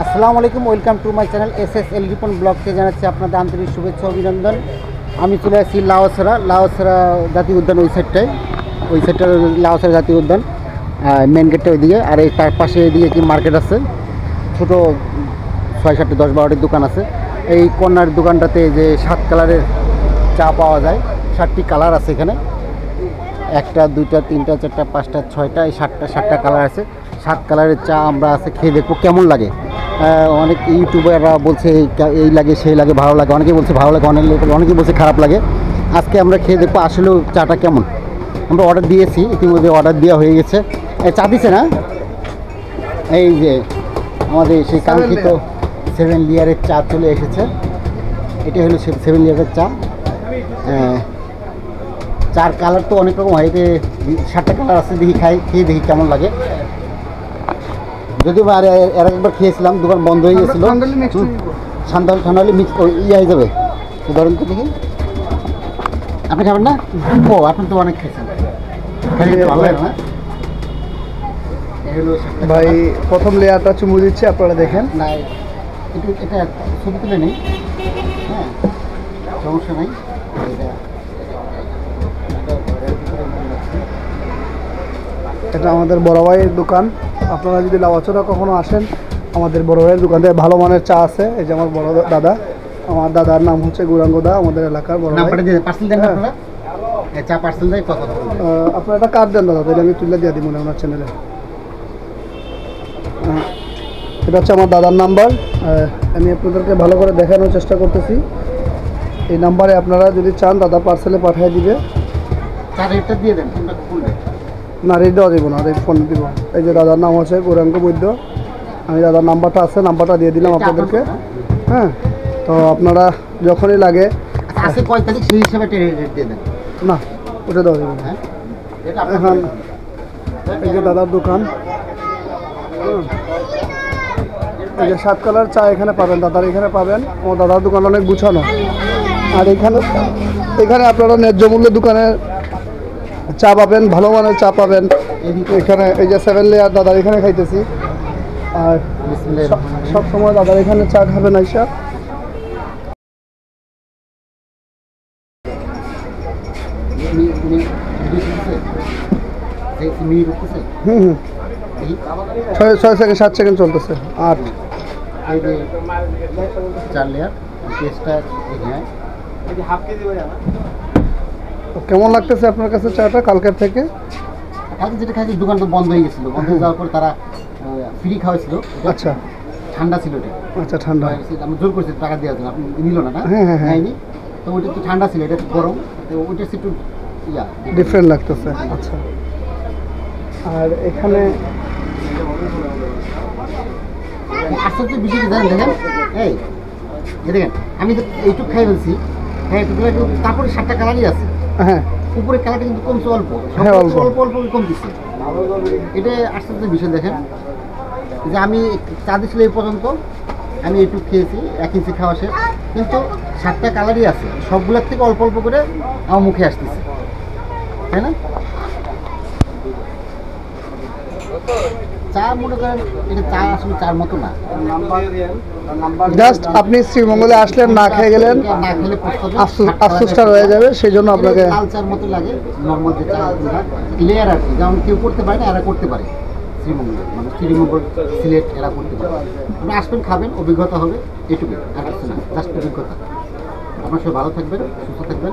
আসসালামু আলাইকুম, welcome to my channel SSL Ripon ব্লগকে জানাচ্ছি আপনাদের আন্তরিক শুভেচ্ছা অভিনন্দন। আমি চলে আসছি লাউসরা জাতীয় উদ্যান, ওই সাইডটা লাউসরা জাতীয় উদ্যান, মেন গেটটা ওইদিকে। আর এই তার পাশে এদিকে কি মার্কেট আছে, ছোটো 6-7 10-12টি দোকান আছে। এই কর্নার দোকানটাতে যে 7 কালারের চা পাওয়া যায়, 7টি কালার আছে এখানে, 1টা 2টা 3টা 4টা 5টা 6টা, এই 7টা কালার আছে। 7 কালারের চা আমরা আছে খেয়ে দেখবো কেমন লাগে। অনেক ইউটিউবাররা বলছে এই লাগে সেই লাগে, ভালো লাগে, অনেকে বলছে ভালো লাগে, অনেকে বলছে খারাপ লাগে। আজকে আমরা খেয়ে দেখবো আসলেও চাটা কেমন। আমরা অর্ডার দিয়েছি, ইতিমধ্যে অর্ডার দেওয়া হয়ে গেছে। চা দিছে না, এই যে আমাদের সেই কাঙ্ক্ষিত 7 লেয়ারের চা চলে এসেছে। এটা হলো 7 লেয়ারের চা। চার কালার তো অনেক রকম হয়, এতে 7টা কালার আছে। দেখি খেয়ে দেখি কেমন লাগে। যদিও এর একবার খেয়েছিলাম, দোকান বন্ধ হয়ে গেছিলো। ঠান্ডা হলে মিক্স ইয়ে হয়ে যাবে। ধরুন তো দেখি, আপনি খাবেন না? ও, আপনি তো অনেক খেয়েছেন, ভালো লাগে না? ভাই প্রথম লেয়ারটা চুমু দিচ্ছে, আপনারা দেখেন। না, এটা ছবি তুলে নেই, হ্যাঁ, সমস্যা নেই। এটা আমাদের বড় ভাইয়ের দোকান। আপনারা যদি লাউয়াছড়া কখনো আসেন, আমাদের বড় ভাইয়ের দোকান থেকে ভালো মানের চা আছে। এই যে আমার বড় দাদা, আমার দাদার নাম হচ্ছে গৌরাঙ্গদা, আমাদের এলাকার বড় ভাই। চা পার্সেল দেয় কত? আপনার একটা কার্ড দেন দাদা, তাহলে আমি তুলে দিয়ে দিই মনে ওনার চ্যানেলে। এটা হচ্ছে আমার দাদার নাম্বার। আমি আপনাদেরকে ভালো করে দেখানোর চেষ্টা করতেছি। এই নাম্বারে আপনারা যদি চান দাদা পার্সেলে পাঠিয়ে দিবে। চা রেটটা দিয়ে দেন, না রেট দেওয়া দেবো না, রেট ফোন দিব। এই যে দাদার নাম হচ্ছে গৌরাঙ্গ বৈদ্য, আমি দাদার নাম্বারটা আছে, নাম্বারটা দিয়ে দিলাম আপনাদেরকে। হ্যাঁ, তো আপনারা যখনই লাগে আজকে কয় তারিখ সেই হিসাবে রেট দিয়ে দেন। না, ওটা দেওয়া দেবো না। এখন এই যে দাদার দোকান, এই যে 7 কালার চা এখানে পাবেন, দাদার এখানে পাবেন। আমার দাদার দোকান অনেক গুছানো। আর এখানে আপনারা ন্যায্য মূল্যে দোকানে চা পাবেন, ভালো মানের চা পাবেন। এখানে এই যে 7 লেয়ার দাদার এখানে খাইতেছি। আর সব সময় দাদার এখানে চা খাবেন আইসা। হুম, 6 সেকেন্ড 7 সেকেন্ড চলতেছে। 8 4 লেয়ার কেমন লাগতেছে আপনার কাছে চাটা কালকের থেকে? কালকে যেটা খাইছি, দোকান তো বন্ধ হয়ে গেছিলো, বন্ধ হয়ে যাওয়ার পর তারা ফ্রি খাওয়াইছিল। আচ্ছা, ঠান্ডা ছিল এটা। আচ্ছা, ঠান্ডা। আমি জোর করছি টাকা দেওয়ার জন্য, আপনি নিল না? হ্যাঁ হ্যাঁ হ্যাঁ, তো ওইটা তো ঠান্ডা ছিল, এটা গরম, তো ওইটা একটু ডিফারেন্ট লাগতেছে। আচ্ছা, আর এখানে আশ্চর্য বিষয় জানেন, দেখেন এই দেখেন, আমি তো এইটুকু খাই বলছি, হ্যাঁ, তারপরে 7টা কালারই আছে। হ্যাঁ, উপরে কালারটা কিন্তু কমছে অল্প, অল্প কম দিচ্ছে। এটা আশ্চর্য বিষয় দেখেন, যে আমি চা দিছিল এই পর্যন্ত, আমি একটু খেয়েছি, 1 ইঞ্চি খাওয়া শেষ, কিন্তু 7টা কালারই আছে, সবগুলোর থেকে অল্প অল্প করে আমার মুখে আসতেছে, তাই না? চা মনে করেন এটা চা আসলে চার মতো না। জাস্ট আপনি শ্রীমঙ্গলে আসলেন, না খেয়ে গেলেন, না খেলে আফসোসটা রয়ে যাবে। সেই জন্য আপনাকে লাল চার মতো লাগে, নর্মাল যে চা লেয়ার আর কি, যেমন কেউ করতে পারে না, এরা করতে পারে। শ্রীমঙ্গল মানে শ্রীমঙ্গল, সিলেট, এরা করতে পারে। আপনি আসবেন, খাবেন, অভিজ্ঞতা হবে, এটুকু, আর কিছু না, জাস্ট অভিজ্ঞতা। আপনার সবাই ভালো থাকবেন, সুস্থ থাকবেন।